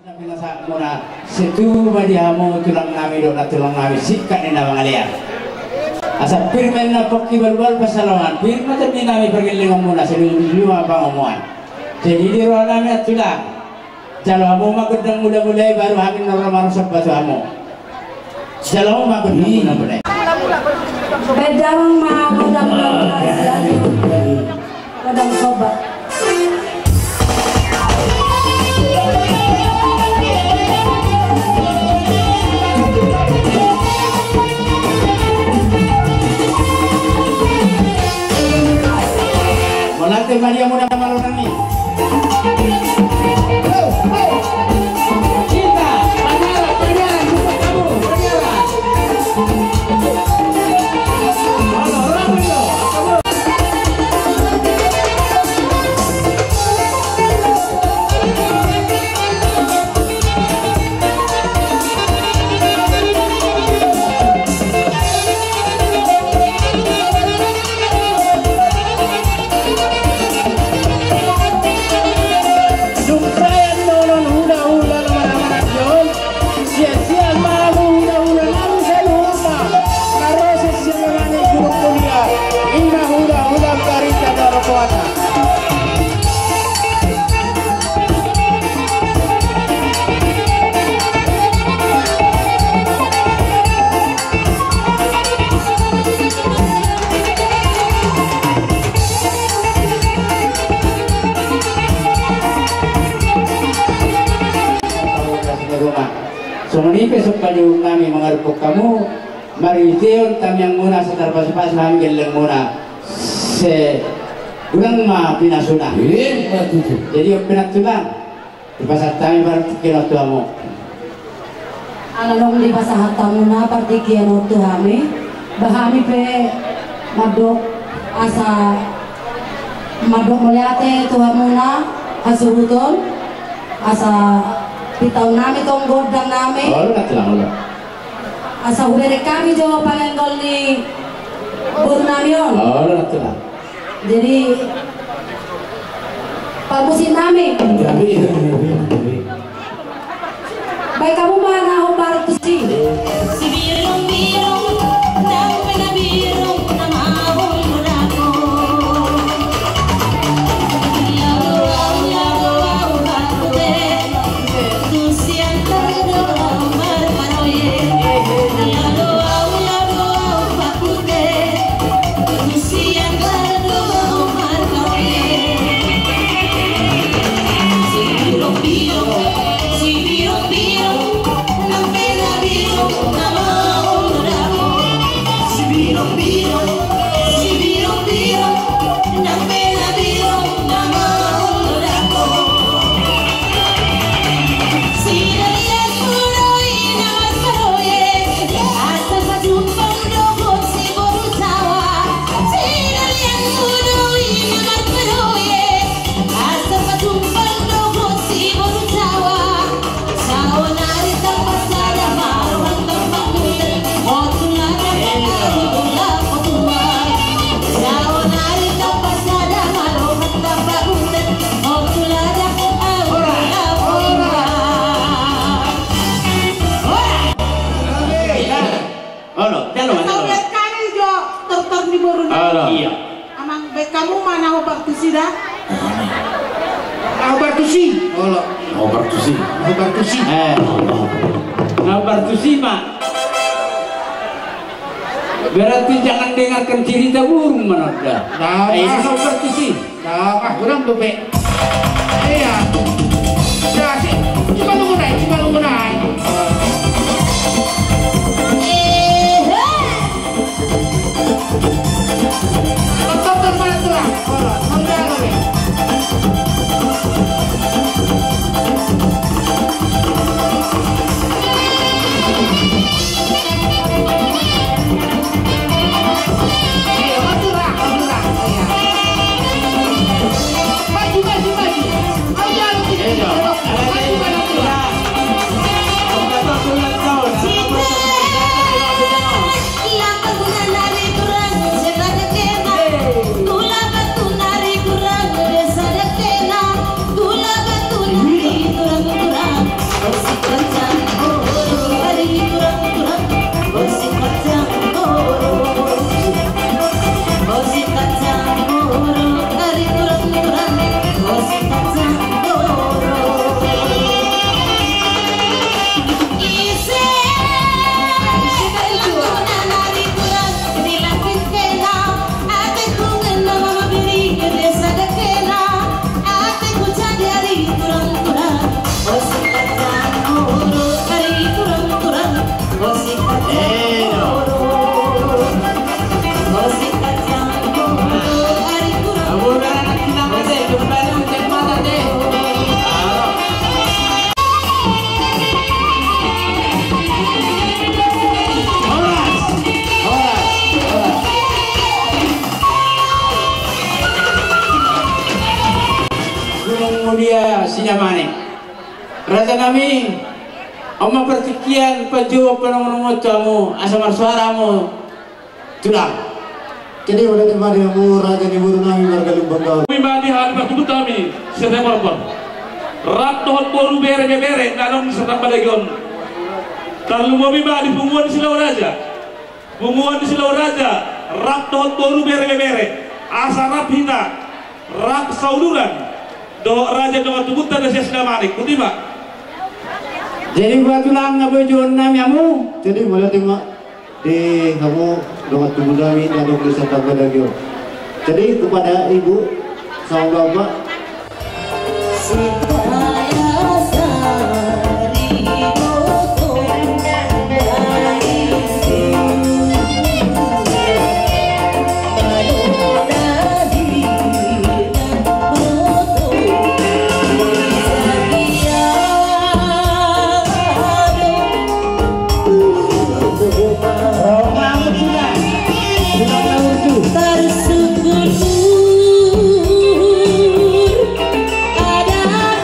Nasa muna setu badihamu tulang nami do na tulang nami sikat ni nama ngalia. Asa pirmen na pokki balbal pasalawan pirma tapi nami pergelingan muna seluma pangomuan. Jadi di ruang nami tulang. Kalau kamu magudang mula-mulai baru hamin normal sebatu kamu. Kalau magudang mula-mulai. Bedang magudang padang sobat. Malate Maria muna malunang ni. Cinta, panyaran, jumpa kamu, panyaran. Halo, Ramiro, kamu. Sumuni besok baju kami mengarupuk kamu mari teon kami yang muna setarpas-pas kami geleng muna se ulang ma pinasuna jadi pinatulang di pasar kami baru kilo tuamu Alalong di pasar muna partikian waktu kami bahami pe madok asa madok meliate tuhan muna asuruton asa pitau nami tong godang nami. Oh, lu natulang lu. Asa ubere kami jo pangenggol ni buru nami on. Oh, lu natulang. Jadi pamusin nami. Baik kamu mana ho baru tu si. Si birong birong, nang pena birong, nama abong mudako. Kamu mana obartusi dah? Obartusi. Oh, Obartusi. obartusi. Obartusi mak. Berarti jangan dengarkan cerita burung mana dah. Obartusi. Nah, kurang bebek. Iya. Dah sih. Cuma lu naik. Maju. nami Oma pertikian paju penong kamu asal suaramu tulang. Jadi udah tempat yang murah jadi buru nami bergalung bangga. Mimani hal bertemu kami sedang berapa? Rat dohot boru bere nanong sedang balagon. Kalau mau mimani bunguan di Silau Raja, rat dohot boru bere asa rap hina, rap sauduran, doh raja dohot tubutan dan sedang manik, kutima. Jadi buat tulang ngabujuan nami amu. Jadi mulai tengok di kamu dengan tubuh nami dan tulisan tambah lagi. Jadi kepada ibu sama bapak. Tersyukur ada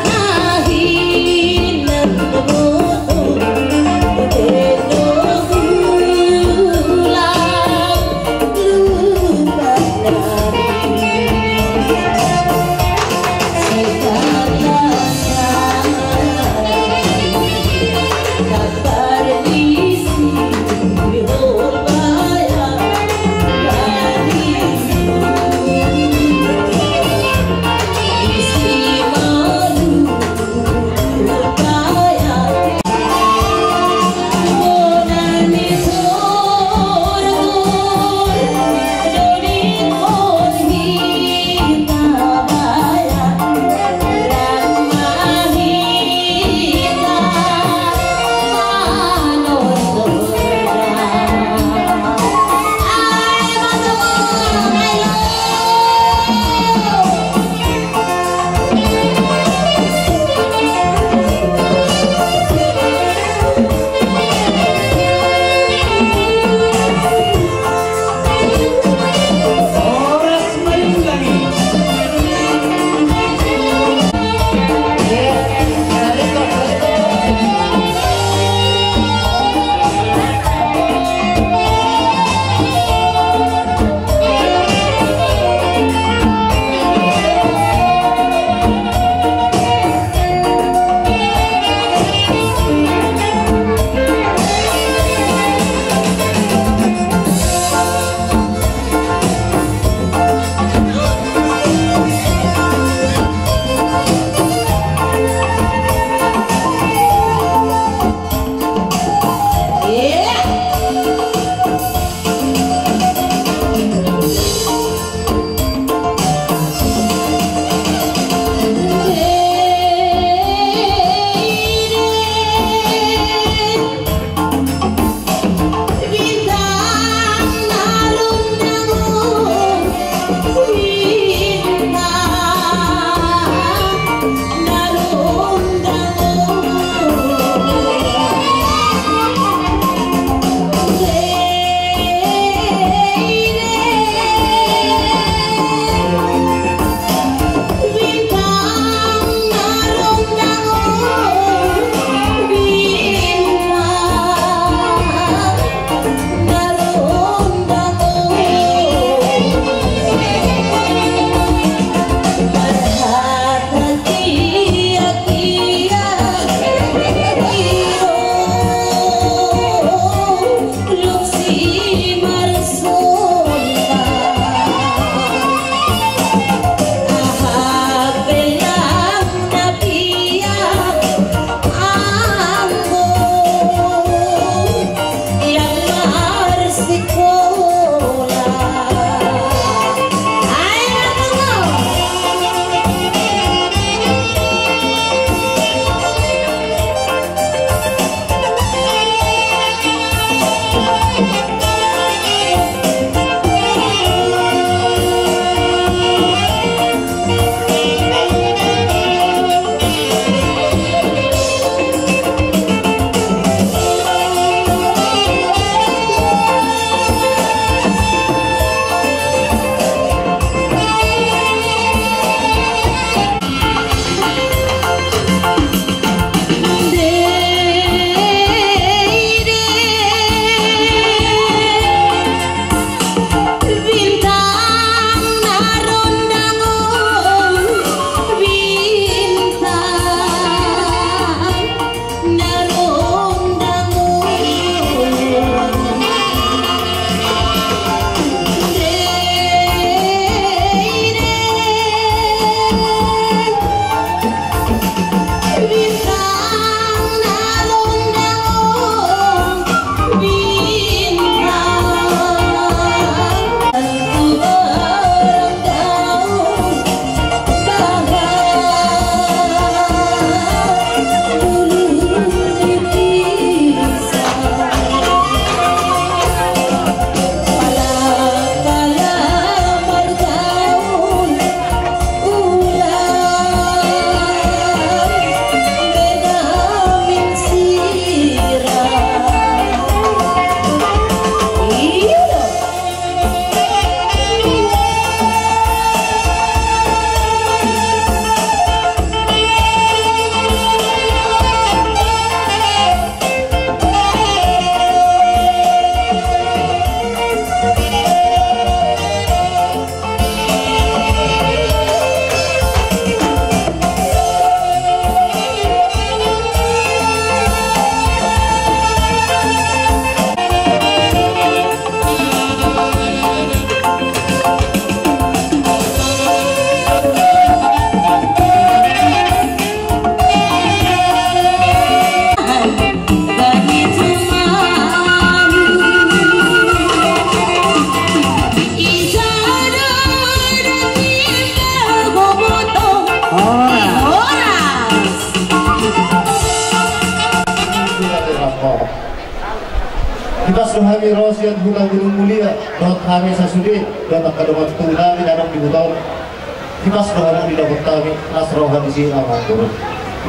mau. Kita suhami rosian hula gunung mulia, dot kami sasudi, dan akademat tunami dalam dibutuh. Kita suhami di dapat kami, nasrohan di sini amang burung.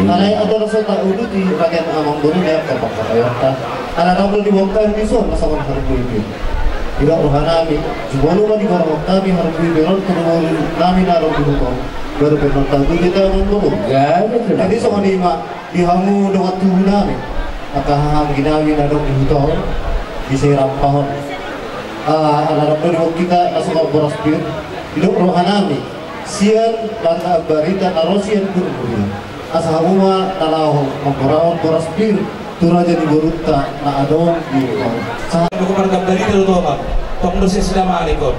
Alai ada rasa tak udu di bagian amang burung yang kepak ayat. Ala ramul di bongkar di son masakan harbu ibu. Tidak rohanami, jubolu ma di barang kami harbu ibu, non turun nami naruh di bukong. Baru penonton itu kita amang burung. Jadi sama di hamu dengan tubuh nami. Akahang ginawi naruh di butong. Bisa rampahon anak-anak di kita langsung boros bir hidup rohanami sian bangga barita narosian kurang asahuma nalahu mengkorahon boros bir turaja di boruta na adon di saat kemargam dari itu tuh pak pengurusnya sedang malikor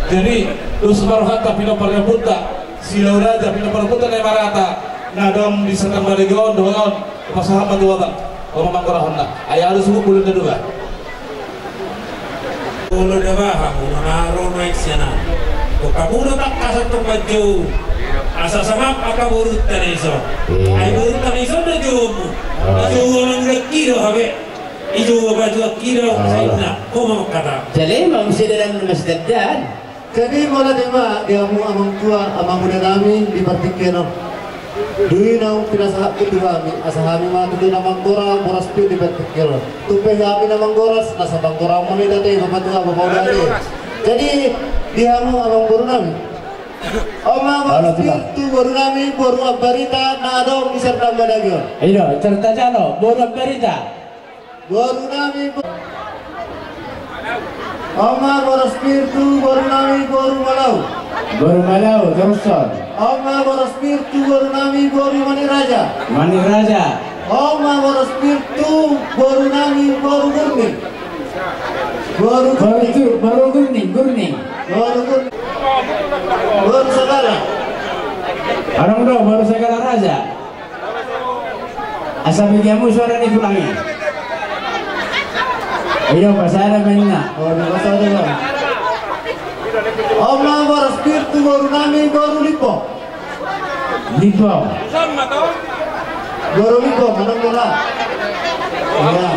jadi dus barhata pino parlebuta silauraja pino parlebuta na marata nadom di serta baligon doon pasahabat dua bang kalau mengkorahon na ayah harus bukulun kedua Ulo na ba? Hamuno na araw na iksyanan. Kung kamuno tak kasat itong madyo, asa samap akaburut ka na iso. Ay burut ka na iso na jowo mo. Na jowo ng nagkiro habe. Ijowo ba jowo kiro sa ina. Kumamakata. Jadi memang mesti dalam masjid dan. jadi mula tema dia mu amang tua amang muda nami di partikeno dui nau pinasahap kedua kami asahami ma tu namang gora boras pi di partikeno tupe kami namang goras nasa bang gora mami date bapak tua bapak date jadi dia mu amang guru nami omang tu guru nami boru abarita na adong di serta badagyo Ayo cerita jalo boru berita boru nami Oma boros spiritu boru nami boru malau teruson Oma boros spiritu boru nami boru mani raja Oma boros spiritu boru nami boru gurning boru gurning boru segala orang do baru segala raja asal bikiamu suara di pulangnya Ayo pasada menina. Oh, pasada lah. Oma boros spiritu boru nami boru lipo. sama toh Boru lipo manang bola. Ya.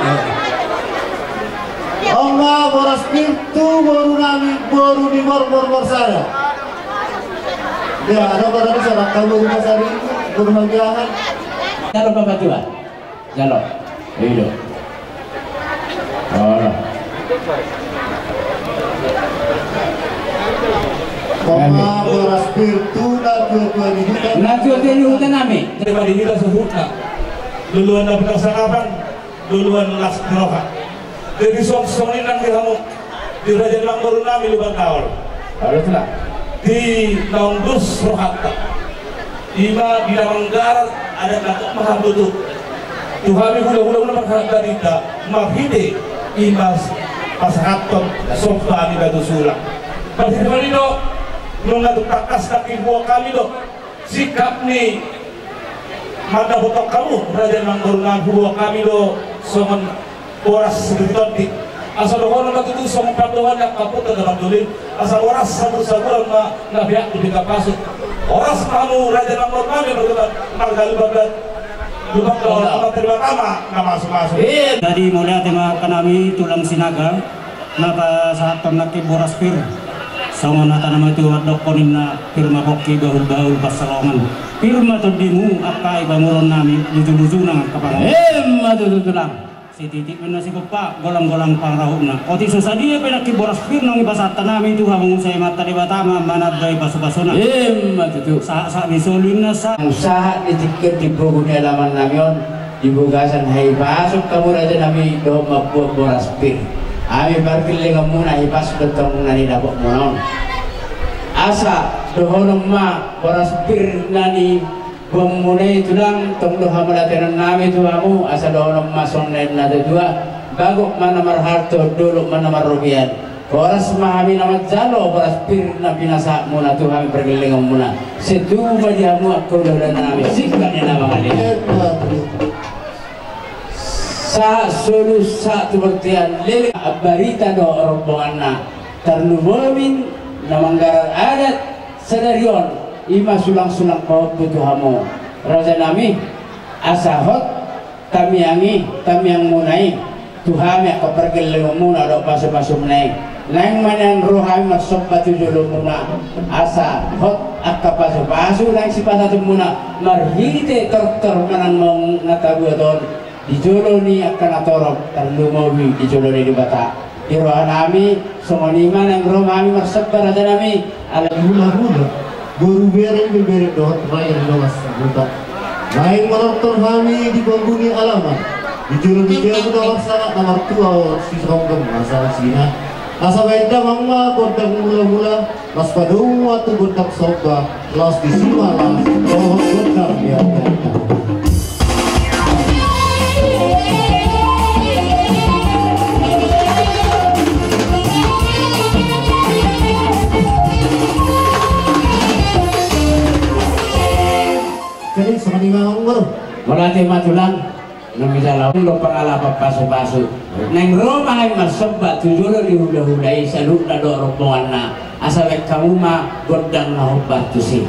Oma boros spiritu boru nami boru di bor sada. Ya, ada orang di sana kamu rumah sari boru magiahan. Jalo bapak tua. Jalo. Ayo. Oma boros spiritu na dua di hutan. Nanti di hutan nami. Tema di kita sebutna duluan dapat kesalahan duluan las keroha jadi sok ini nanti kamu di Raja Langgaru nami luban tahun Harus lah. di tahun dus rohata ima di Langgar ada nakak mahal tutup Tuhami hula-hula menghargarita mahide imas pasahaton sofa di batu sulang pasti kali do mengatuk takas kaki buah kami do sikap nih mata botok kamu Raja Langgarunan buah kami do songon boras segitu asal orang nak itu songon pandohan yang kaput dalam dolin asal oras sabar-sabar na biak di kapasut oras kamu Raja Langgarunan kami berdebat margali babat lubang kalau terima kama nggak masuk. Jadi mulai tema kanami tulang sinaga napa saat ternak boras pir sama nata nama itu wadok konina firma hoki bahul pasalongan firma todimu akai banguron nami lucu-lucu nang kapal matu tulang si titik mana si bapak golang-golang pangrahuna oti susah dia penak boras pir nang ibasat tanami itu hamung saya mata di batama mana gai pasu-pasuna Matu tu. sa bisolina sa Usaha ditikir di buku di halaman namion di bugasan hai pasuk kamu raja nami do mabuat boras pir. Ami barkiling muna ipas betong nani dapok monon. Asa dohonom ma boras pir nani bumulai tulang tong doha malatenan nami tuamu asa dohonom ma sonnen nada dua bagok mana marharto dulu mana marubian. Boras mahami nama jalo boras pir na binasa muna tu kami bergeling muna setu madiamu aku dan nami sikkan ni nama kali sa solu sa tubertian lele barita do rombongan na ternubomin namanggaran adat sedarion ima sulang-sulang kau butuhamu raja nami asahot tamiang munai Tuhan yang kepergilan muna do pasu menai nang manan rohai masuk batu jolo muna asa hot akka pasu nang si pasatu muna marhite ter manan mong natabuaton di jolo ni akan atorok terlumawi di jolo ni di bata di rohan nami songonima nang roh kami masuk baraja nami ala Hula-hula guru beri doa terakhir doa sebuta lain menonton kami di bangguni alaman di juru dia sudah laksana nomor tua si songgem masalah sina asa benda mama kontak mula-mula mas padung waktu kontak soba los di simalah oh kontak ya jadi semangat ngomong Mulai matulang nang bisa lawan lo pangalapa pasu neng rumah ay masobat tujulo di hula-hulai salud na do rombongan na asal kamu mah godang na hubat tu si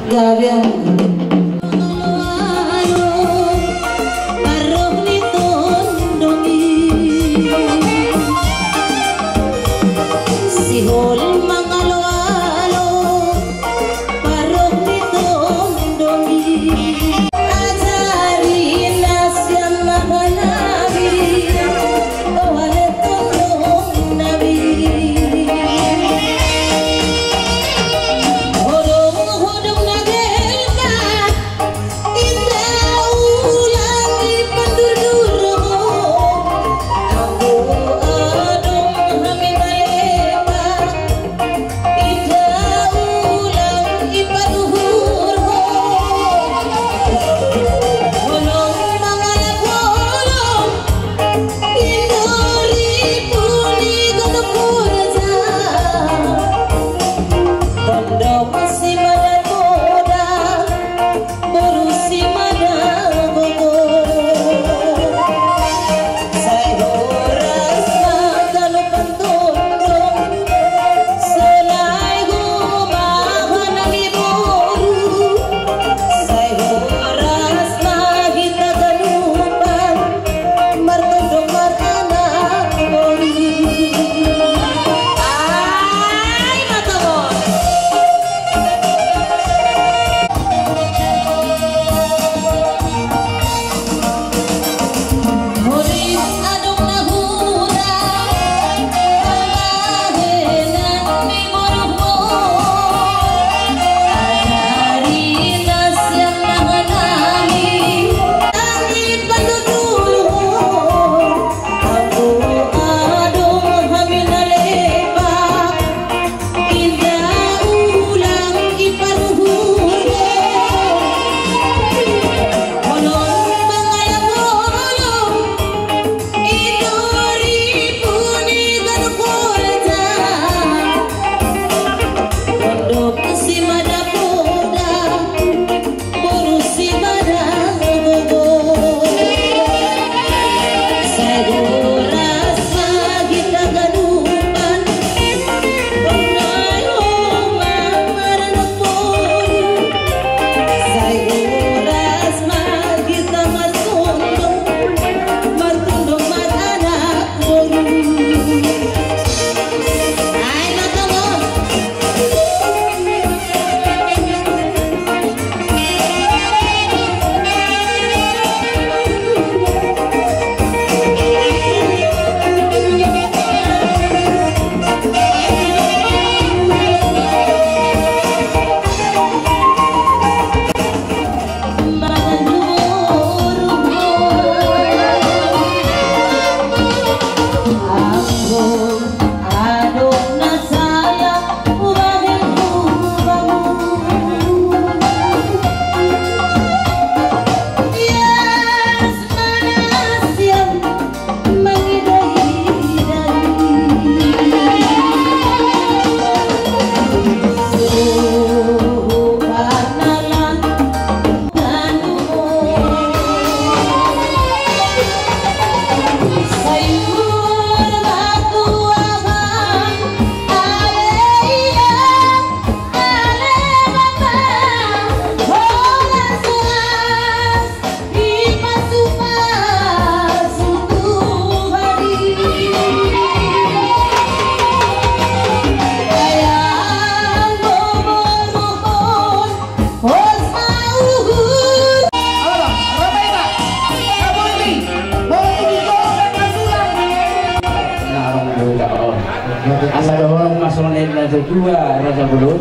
atau dua raja bulut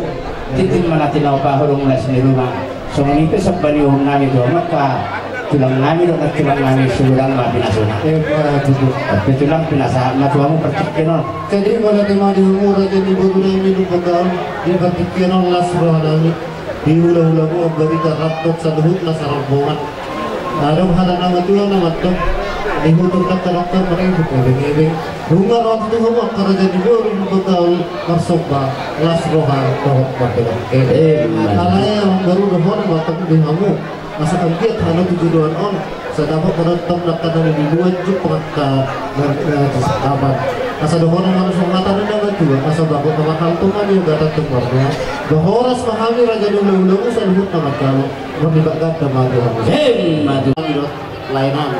titin mana tinau pahurung mulai sini rumah so ini pesok bani nami do maka tulang nami do tulang nami sebulan mah binasuna tapi tulang binasa mah tuamu percikenon jadi pada tema di umur aja di bodoh nami do bakal di percikenon las rohanami di ulah-ulah berita rapot saduhut nasarabongan ada hal nama tulang nama tuh dihukum dokter mereka bukan rumah orang itu semua kerja di baru bakal masuk las rohan toh bakal alanya baru dohon waktu di kamu masa dia karena tujuan on sedapat penonton dokter di luar juga penonton sahabat masa dohon langsung mata dan juga masa bagus sama kantungan juga tentu warna dohoras pahami raja dulu usah disebut nama kamu melibatkan teman-teman lainan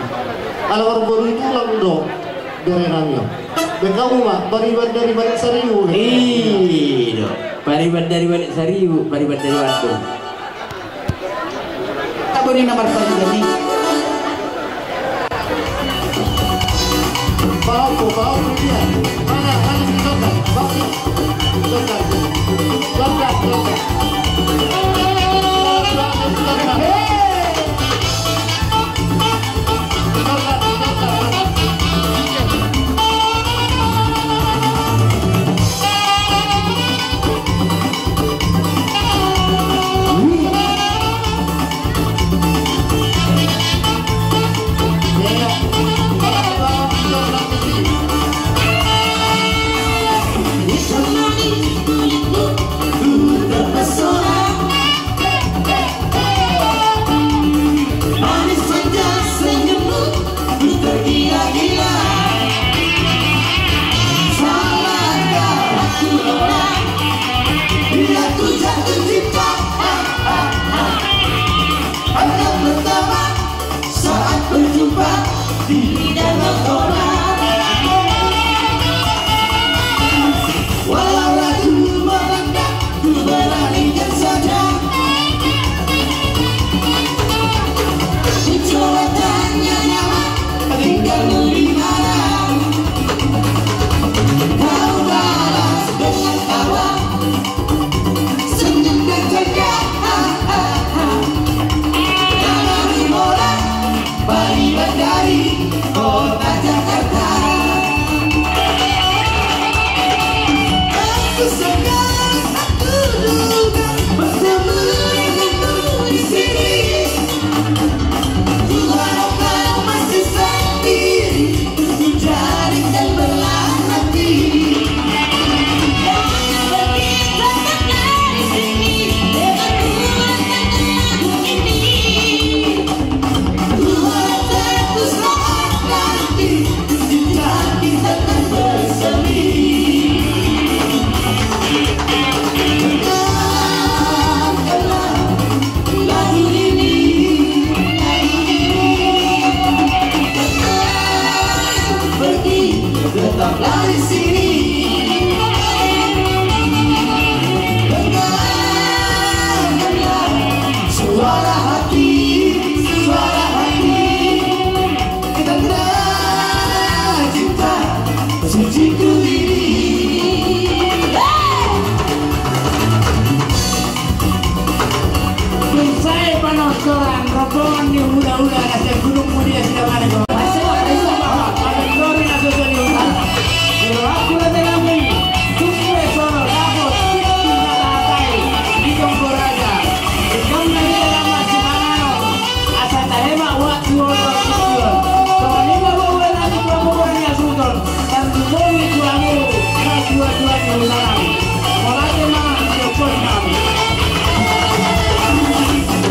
kalau orang baru itu lalu dong gorengannya dan kamu mah pariban dari balik Sariwu iya pariban dari balik Sariwu pariban dari Bandung tak boleh nomor pariban ini bau dia mana si Jokan bau Jokan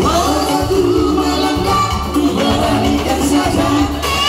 Walau ku melangkah, ku beranikan saja.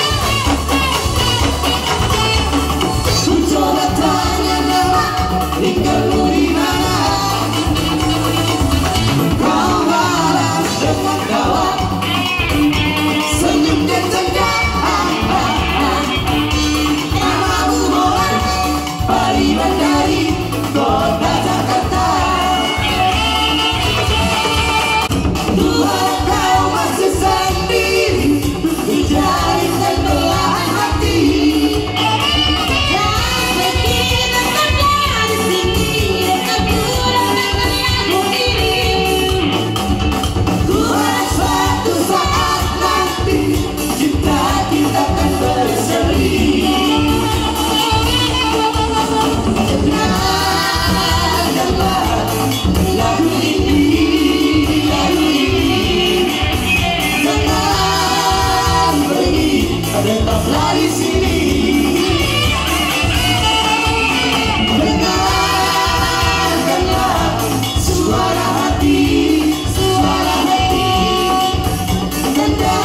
di sini. Dengarkanlah suara hati, tanda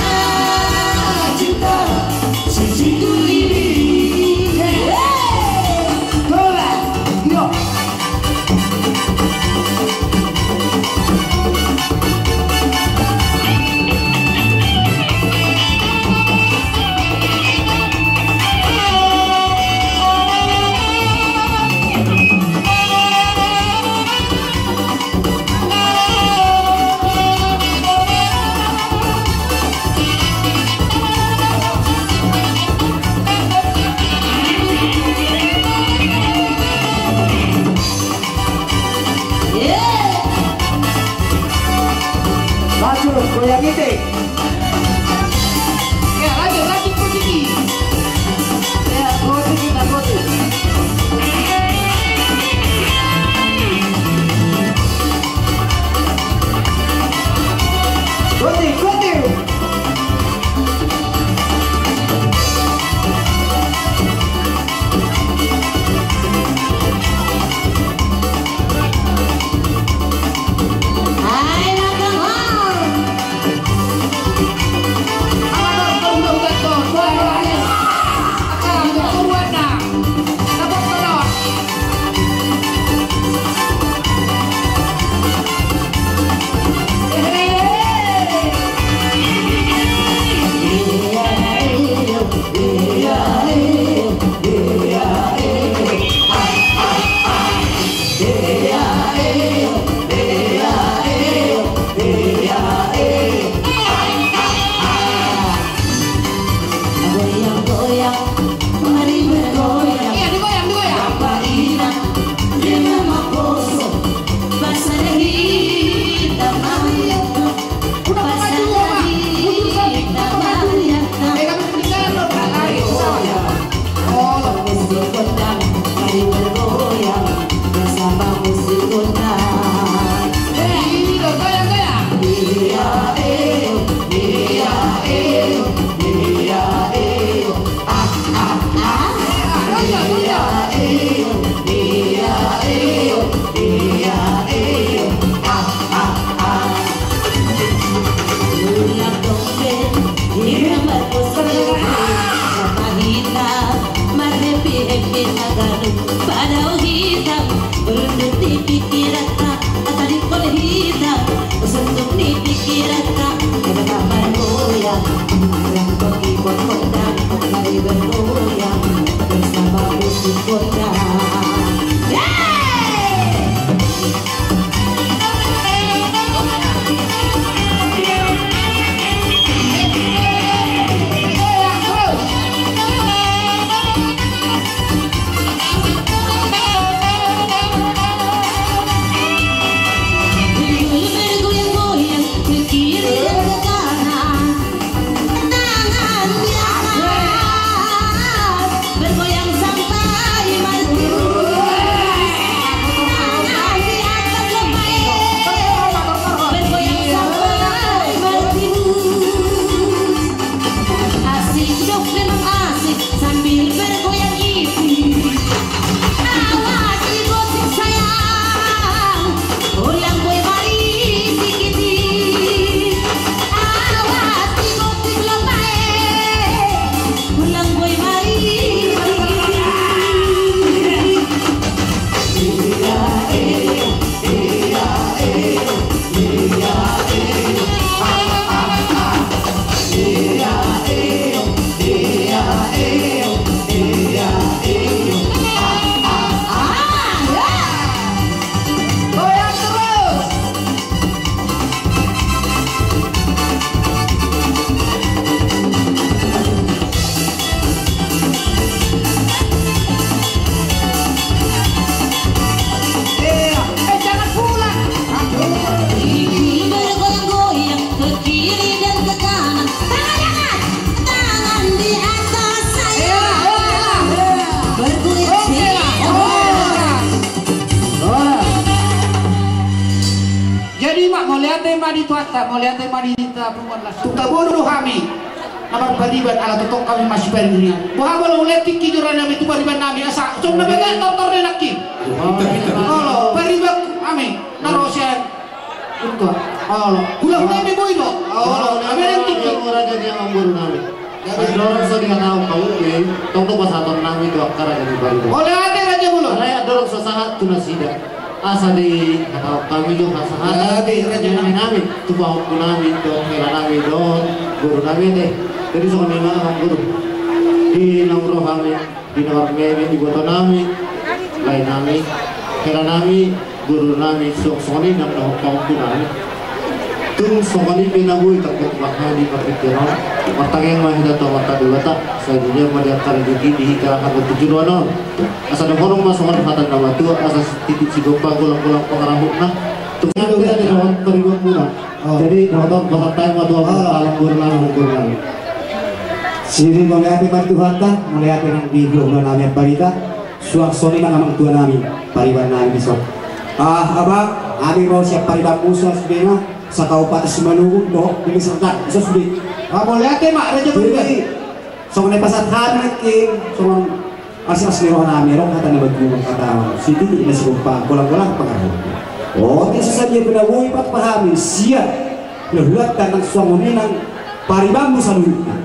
cinta sejitu ini. Yo. Goyang itu. Ya, lanjut posisi. Ya, posisi. Goti. Jadi mak mau lihat tema di tuata, mau lihat tema di perempuan lah. Tukar bodoh kami. Amar bariban ala totok kami masih berdiri. Bahwa kalau lihat kiki juran kami itu bariban kami asa. Cuma nabi tor lelaki. Oh, bariban kami narosian. Itu. Oh, pulang kami boy do. Oh, kami yang kiki. Orang jadi yang ambur nami. Jadi orang so dengan tahu kau ke, tunggu pas aton nami itu akar jadi bariban. Oleh ada raja mulu. Karena ada orang so sangat tunasida. Asa di kami juga sangat. Raja nami tu bahu nami do, kira nami do, guru nami deh. Jadi so kami mah guru di nomor kami, di nomor kami di botol nami, lain nami, kira nami, guru nami so ini nam nomor kau nami. Tung sokoni pinabui takut makna di perpikiran mata yang mahida atau mata dua tak selanjutnya melihat rezeki di hikarakan bertujuh doa asal orang masuk hatan nama tua asal titik si gompa gulang-gulang pengarahuk nah tung sampai ada dalam peribuan murah jadi nonton bahkan waktu alam gurlan sini melihat Tuhan tak melihat dengan video namanya parita suak soni nama tua nami pariban nami besok abang abi mau siap pariban musuh sebenarnya sakau patas manunggu doh pilih serta bisa sudah kamu lihat mak raja beri soalnya pasar hari king soal asli roh nami roh kata nama guru kata situ tidak serupa kolang-kolang pengaruh oh ini saja benar woi pat pahami siap lehuat tangan suami minang paribambu salurnya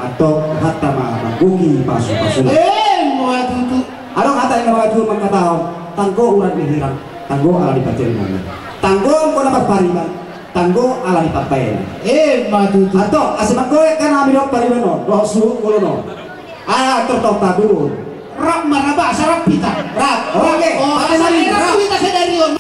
atau kata mah gugi pasu mau itu ada kata yang nama guru mengatakan tanggo urat dihirang tanggo ala dipacarin tanggo kau dapat pariban tanggo ala dipapain matu atau asimak gue kan ambil pariban no doh suruh kulo no tertok dulu rak maraba sarap pita rak oke pakai sari rak kita sedari on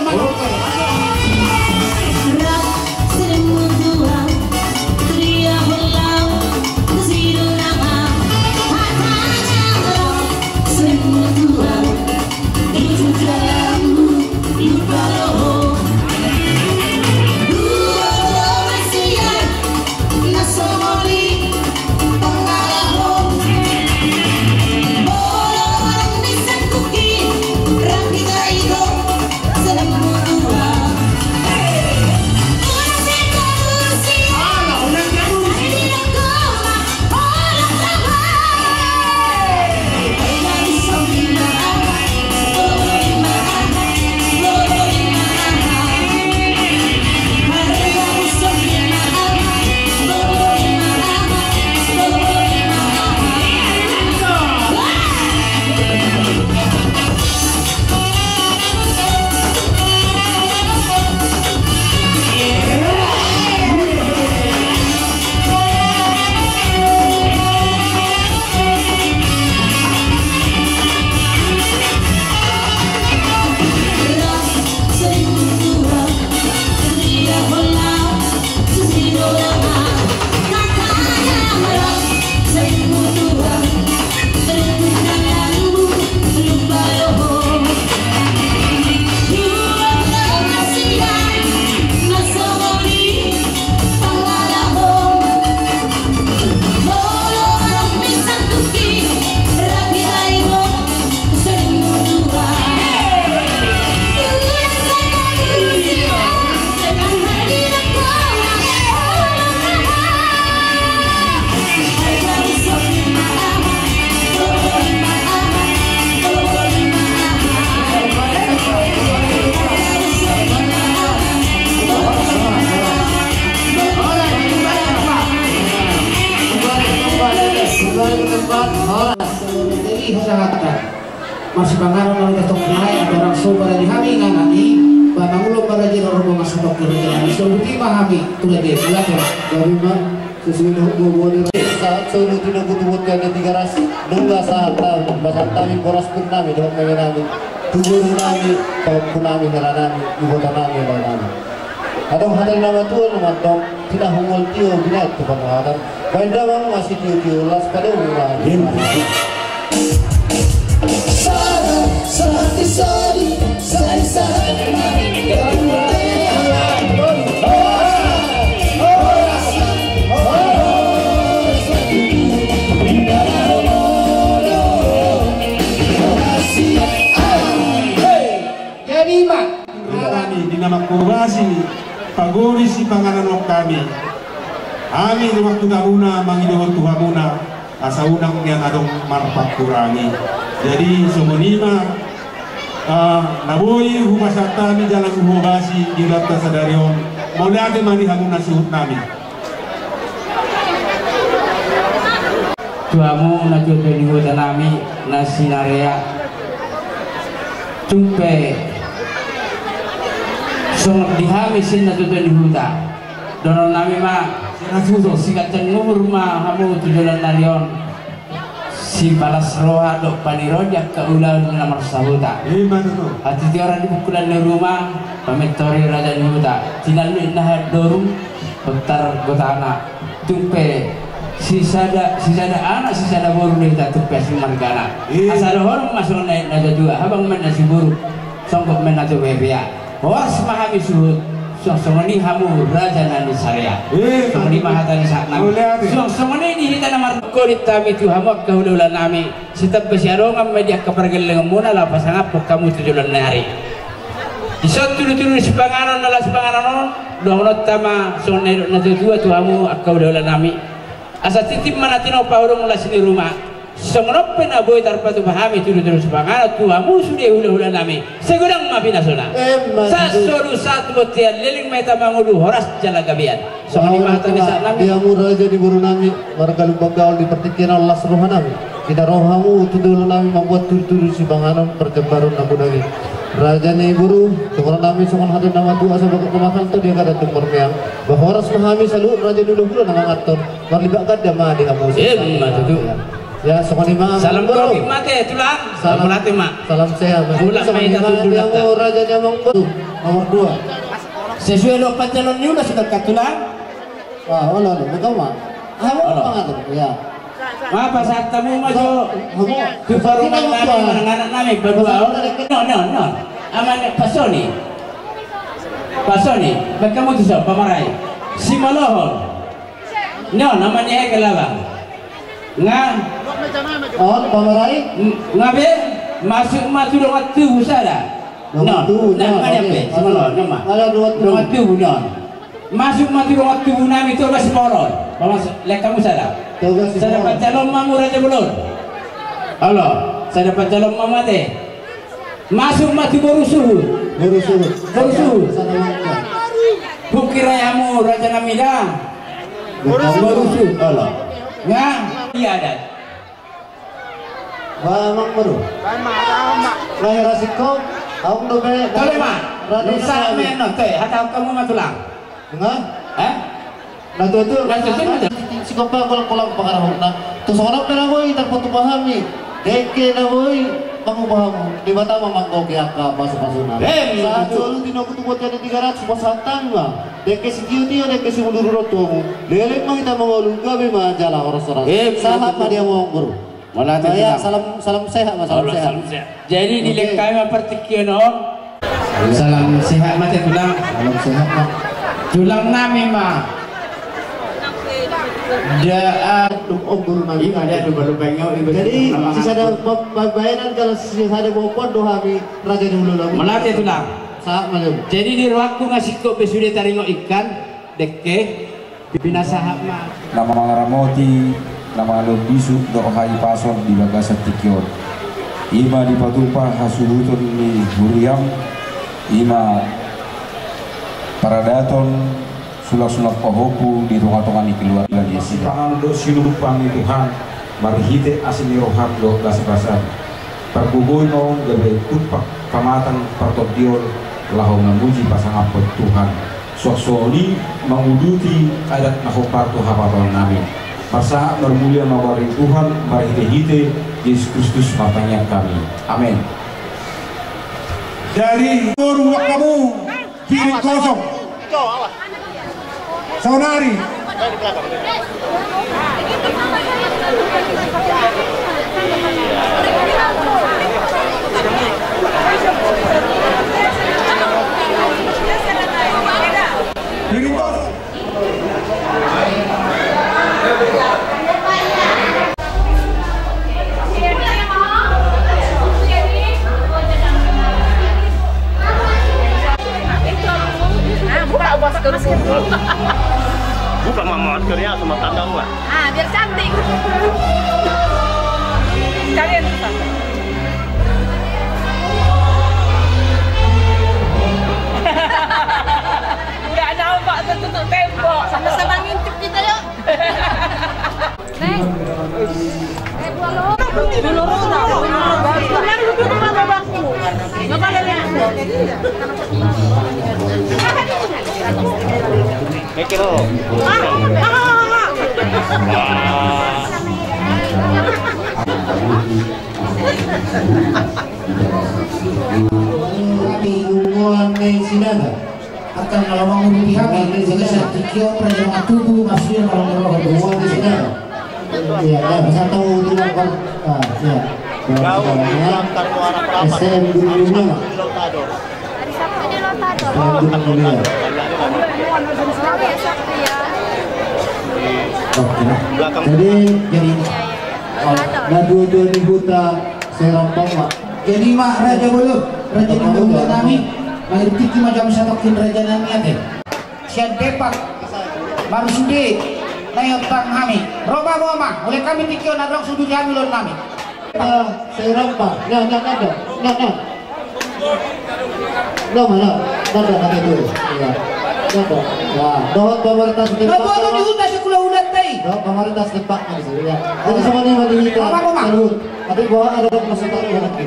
masih pangaran lalu ketok naik orang sobar di hami nganani banang ulo pada jero robo masuk ke kerjaan so buti pahami tuh deh buat ya dari mah sesuai dengan buat saat solo tidak butuh karena 3 ras nunggu saat tahun bahkan kami boras pun nami dong nami tubuh nami tahun pun nami nami ibu nami nami atau hadal nama tuan nama dong tidak hungul tio binat tu pengadar baik dah masih tio las pada umur jadi mak kami di nama kurasi pagori si panganan kami Amin waktu gabuna mangidohon tuhamuna asa unang yang adong marpat kurangi. Jadi semunima naboy humasata mi jalan uhogasi di lapta sadarion mulai mani hamuna suhut nami. Tuamu na jodoh di hutan nami na sinaria tumpe song dihamisin na jodoh di hutan donon nami ma sinasuso sikatan ngumur ma hamu tujuan narion si balas roha dok panirojak ke ulang na marsahuta hati ti orang di pukulan di rumah pamitori raja di hutan tinalu inah dorum bentar gotana tumpe sisada anak sisada buru ni tak tupe si margana asal orang masuk naik naja dua habang men nasi buru songkok men naja bebia horas mahami suhut song-songoni hamu raja nani syariah songoni mahatani saat nami song-songoni di hita namar korit kami tu hamu kaulah nami setiap besiarongam media kepergelengan muna lah pasang apa kamu tujuan nari isot tulu-tulu sepanganon nala sepanganon dohnot tama song naja dua tu hamu kaulah nami asa titip mana tino paurong la sini rumah songnop pena boy tarpatu pahami tulu-tulu sepanganon tu hamu sudah hula-hula nami segudang mapinasona sasolu satu botian leling meta mangulu horas jalagabian songni mahatani saat nami dia murah jadi buru nami warga lumbang gaul di pertikian Allah seruhan nami kita rohamu tudul nami membuat tulu-tulu sepanganon perjembarun nabu nami raja ni buru seorang nami seorang hati nama tua sebagai pemakan tu dia kata tumor meang bahwa horas memahami selalu raja dulu nama ngatur marlibatkan dia mah di kamu ya sekonima salam kopi mate tulang salam mate mak salam sehat sekonima yang raja nyamang baru nomor 2 sesuai lo pancalon ni udah sudah katulang olah betul mak kamu mengatur ya apa saat tamu maju ke farungan nami anak nami berdua no aman pasoni kamu tu siapa pamarai si malohon no namanya kelabang pamarai ngabe masuk dong waktu usada no namanya apa semalohon nama dong waktu non masuk dong waktu nami tu bas moron lek kamu sadar saya dapat calon mamu raja belum halo saya dapat calon mamate masuk mati baru suhu bukir rayamu raja namida baru suhu halo nggak iya ada bamang baru lahir asiko aku dobe tole mah rusak meno teh hata kamu matulang enggak Natu si kompa kolang pangarahon na to soalnya pera boy terputu pahami deke na boy pangubahmu di mata mamanggo kaya ka pasu-pasuna sa solo tinoku tu botian 300 pasatang lah deke si kiyo deke si ulururo tumu lelek mang kita mangolung gabe ma jala oros-oros sahat ma dia mau guru ya salam sehat mas salam sehat jadi dilengkapi mempertikian salam sehat mate tulang salam sehat mak tulang nami mah dia guru nami ada lupa-lupanya jadi sisa ada bayaran kalau sisa ada bopon dohami raja dulu lah melatih tulang saat malam jadi di ruangku ngasih kok besudah taringo ikan deke bina sahab mah nama ngaramoti nama lo bisu dohai pasor di bagasa tikior ima di patupa hasuhutun ni huriam ima paradaton sulak-sulak pahoku di tonga-tonga ni keluar lagi sipangan do sinupang ni Tuhan marhite asli rohak do gas-gasan perkuboy no gabe tupak pamatan pertodiol lahu memuji pasang apot Tuhan sosoli menguduti adat nahopartu hapaton nami masa bermulia mawari Tuhan marhite Yesus Kristus matanya kami amin dari ruang kamu kiri kosong Sonari buka masker ya akan ngalawang pihak ini juga sertikio perjalanan tubuh maksudnya kalau ngeroh dua di sini iya ya bisa tahu dengan kan ya STM dulunya hari Sabtu di Lotado jadi dua di huta Serapong Mak. Jadi mak raja belum raja belum kami mengerti macam satokin raja nami ate sian tepak baru sudi nayot tang kami roba mama oleh kami tikio nadok sudut kami lon kami Serapong nah mana ada itu ya wah dohot pemerintah setempat dohot diutas sekolah ulat teh dohot pemerintah setempat di sini ya jadi semuanya mendirikan tapi bahwa ada peserta lagi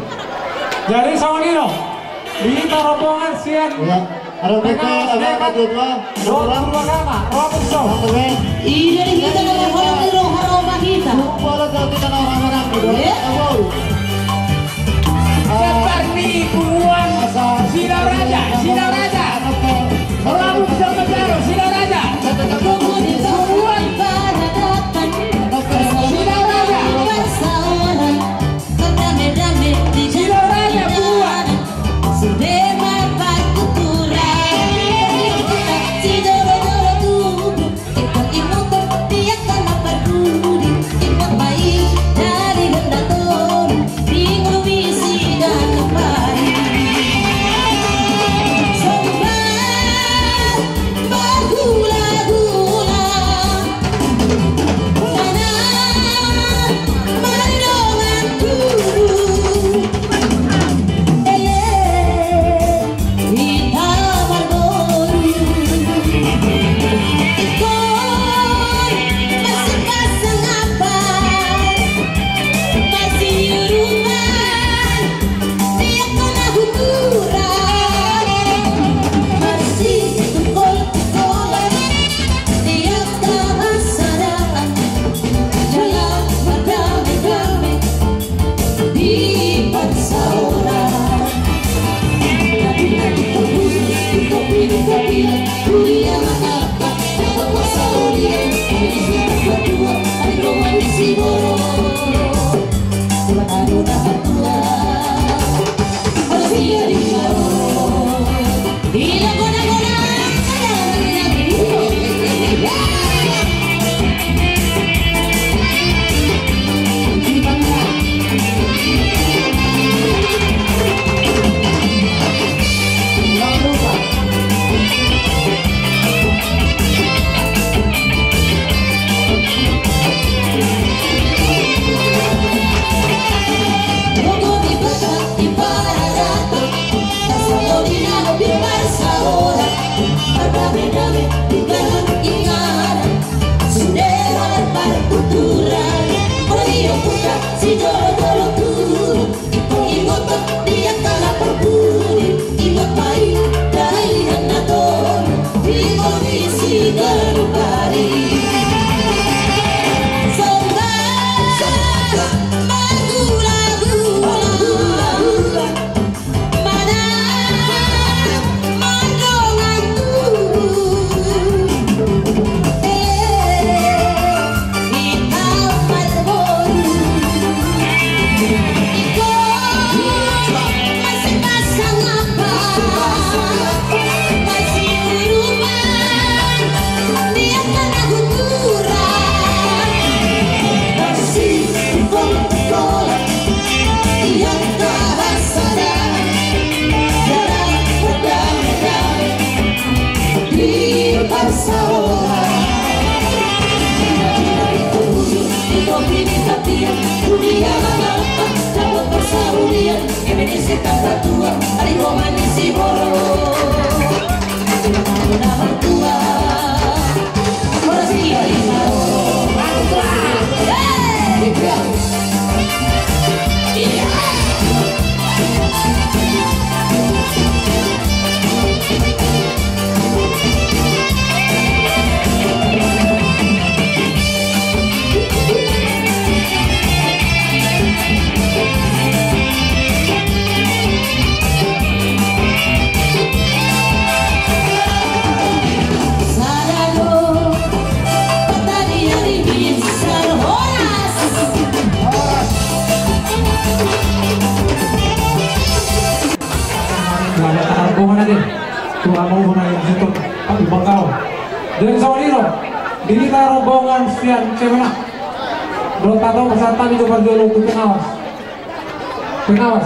jadi sawanino di rombongan sian ya ada PP ada jadwal orang ini kita ada orang kita boleh kita orang-orang seperti buruan Sina Raja orang bisa menjaro Sina Raja buruan Sina Raja Dini ka rombongan sian cemena. Belum tahu peserta itu berjuluk ke pengawas. Pengawas.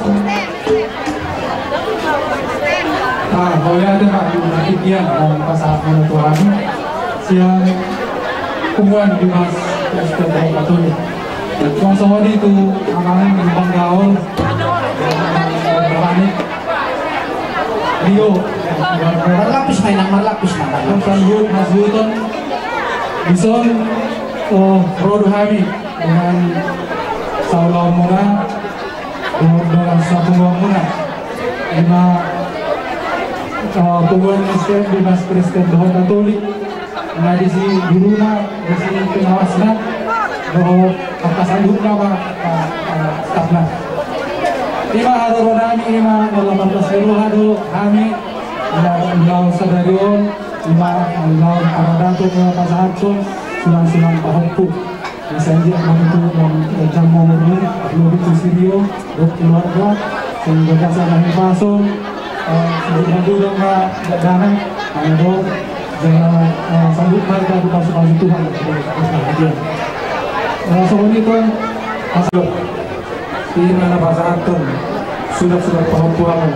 Nah, boleh ada Pak nanti kian pasal menentukan siang kumpulan Dimas Kristen Katolik. Tuan Sawadi itu amalan Bang Gaul, Berani, Rio, Marlapis main marlapis Mas Buton, Bison, Rodo Hami dengan Saulawon Muna, dengan Sapungwang Muna, 5 kumpulan Kristen Dimas Kristen Katolik. Nah di si guruna, di si pengawasna, bahwa kapasandukna stafna. 5 hado rodani 5 18 hado kami lawan sadarion 5 lawan paradato ke pasahapson sulang-sulang pahompu misalnya itu jam momormu belum itu studio buat keluarga sehingga jasa kami pasong sehingga dulu nggak dana ada jangan sambut mereka di pasang Tuhan soal itu masuk di mana bahasa Anton sudah paham pulang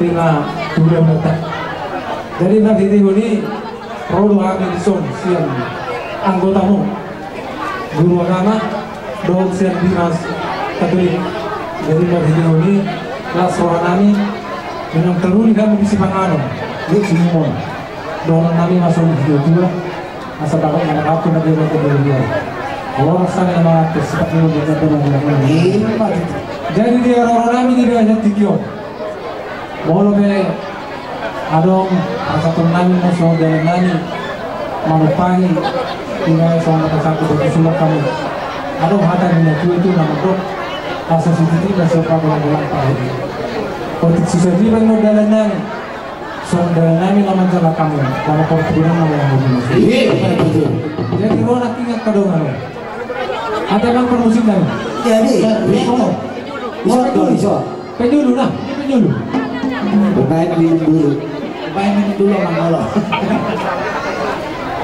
tinggal dua menit. Jadi nanti ini Rodo Hami Son siang anggotamu guru agama dong siang Dimas Katolik. Jadi nanti ini kelas orang kami dengan teruri kami di Sipangano di semua dong kami masuk di dua masa takut anak aku nanti dia orang sana nama seperti itu jadi dia orang-orang ini dia hanya tikio boleh be adong asal nami masuk dalam nani manupangi tinggal sama tersangkut dari surat kamu adong hata minyak itu nama dok asal situ dan siapa bulan tahun untuk susah di mana dalam nani soal dalam nani nama jalan kamu nama perkebunan nama yang berbunyi jadi orang ingat kadang ada bang permusim dan jadi penyuluh nah penyuluh bermain dulu Bang Allah.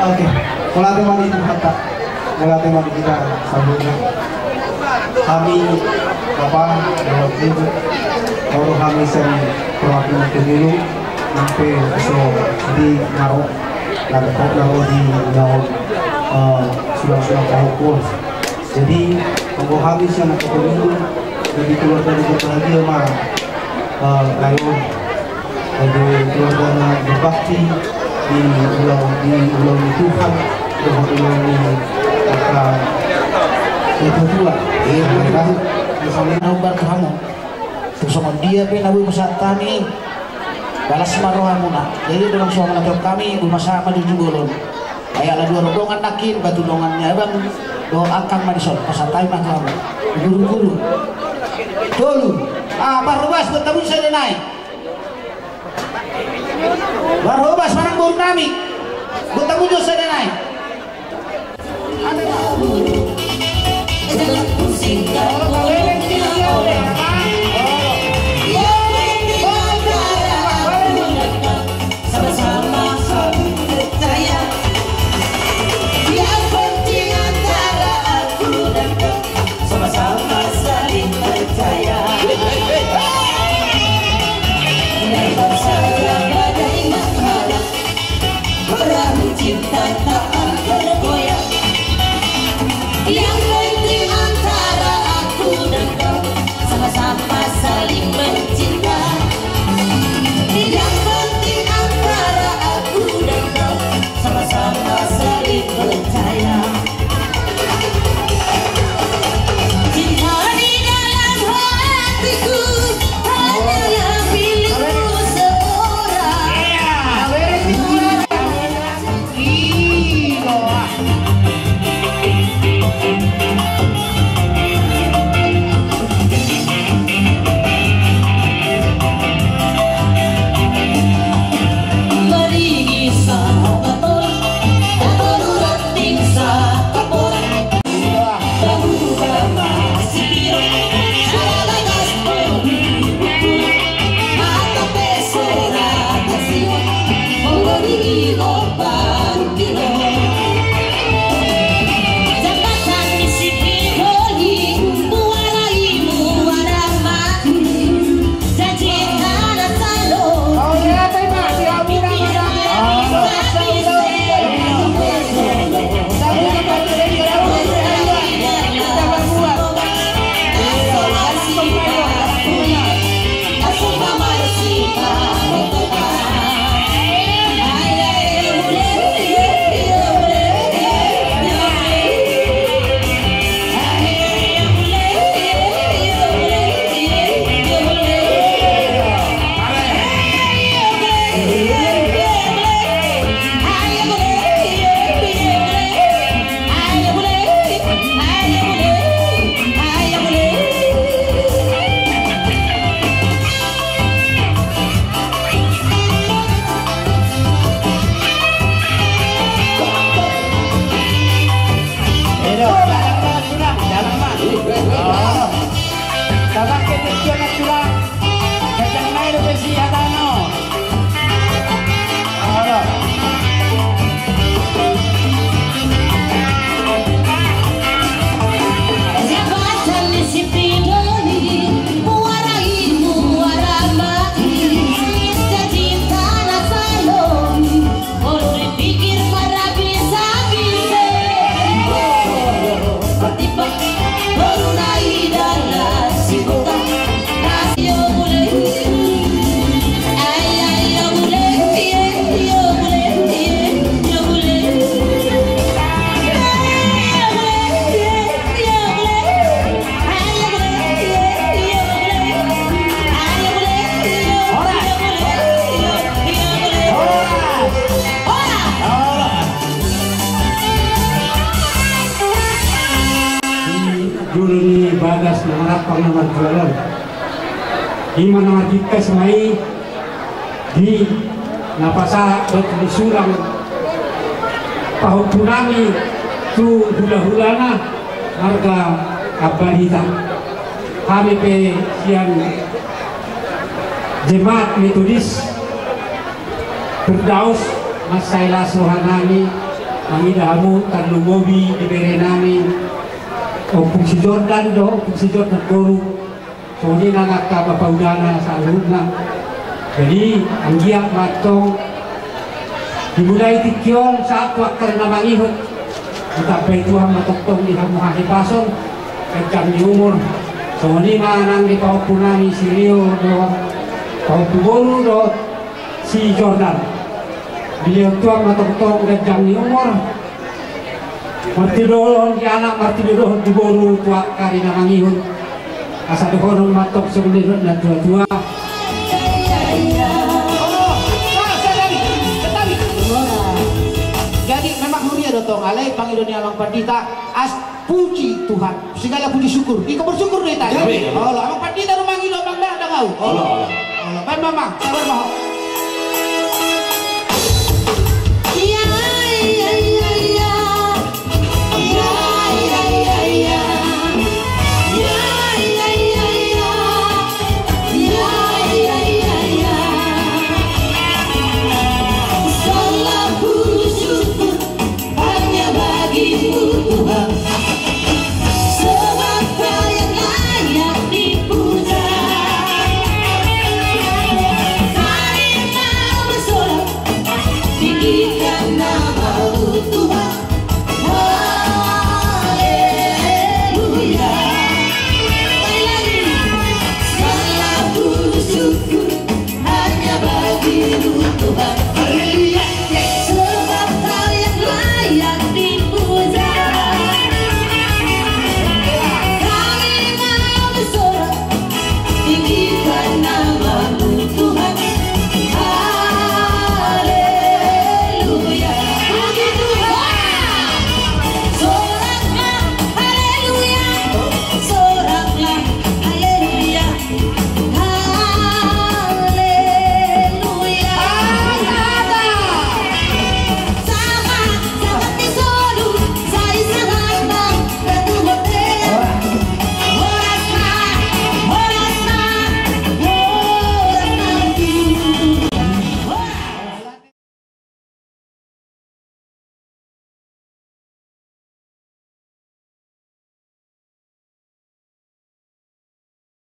Oke, kalau tema di Tuhan, kalau tema di kita sambilnya kami Bapak lewat itu kalau kami sering perwakilan pemilu sampai di Marok dan kalau di sudah kaukur. Jadi kalau kami yang pemilu jadi keluarga dari berbahagia mah lalu jadi keluarga berbakti di ulang Tuhan dengan ulang itu tua misalnya nabar kamu bersama dia pinawi masatani balas marohamuna jadi dalam suara menatap kami bersama di Jugolon ayatlah dua rombongan nakin batu dongannya abang doakan madison pasatai mah kamu guru-guru dulu barubas bertemu saya naik barubas mana guru kami bertemu saya naik sama-sama saling percaya yang penting antara aku dan kau sama-sama saling percaya lebar saja badai menghalang perahu cinta tak akan goyang yang penting antara aku kecil nak tulang. Kacang naik tu besi adano. Ada. Bagas nama pangaman jualan di mana kita semai di napasa di sulang tahun punami tu hula-hulana harga abadita kami pe siang jemaat metodis berdaus masalah sohanami mangidahamu tanlumobi di berenami Opung si Jordan guru soalnya anak bapaudana sa alumna jadi ang giyak matong dimulai tikyon saat waktu na mangihot itapay tuhan matoktong di hamuhahipasong kagkang di umur soalnya manang di paupunani si Rio doang paupugoro do si Jordan beliau tuhan matoktong kagkang di umur martidohon di anak martidohon di boru tua kari na mangihon asa dohon matok sebenarnya na tua-tua jadi memang mulia dotong alai pangidonia amang pandita as puji Tuhan segala puji syukur iko bersyukur deh tadi Allah amang pandita rumangi do amang dah ngau Allah memang sabar mau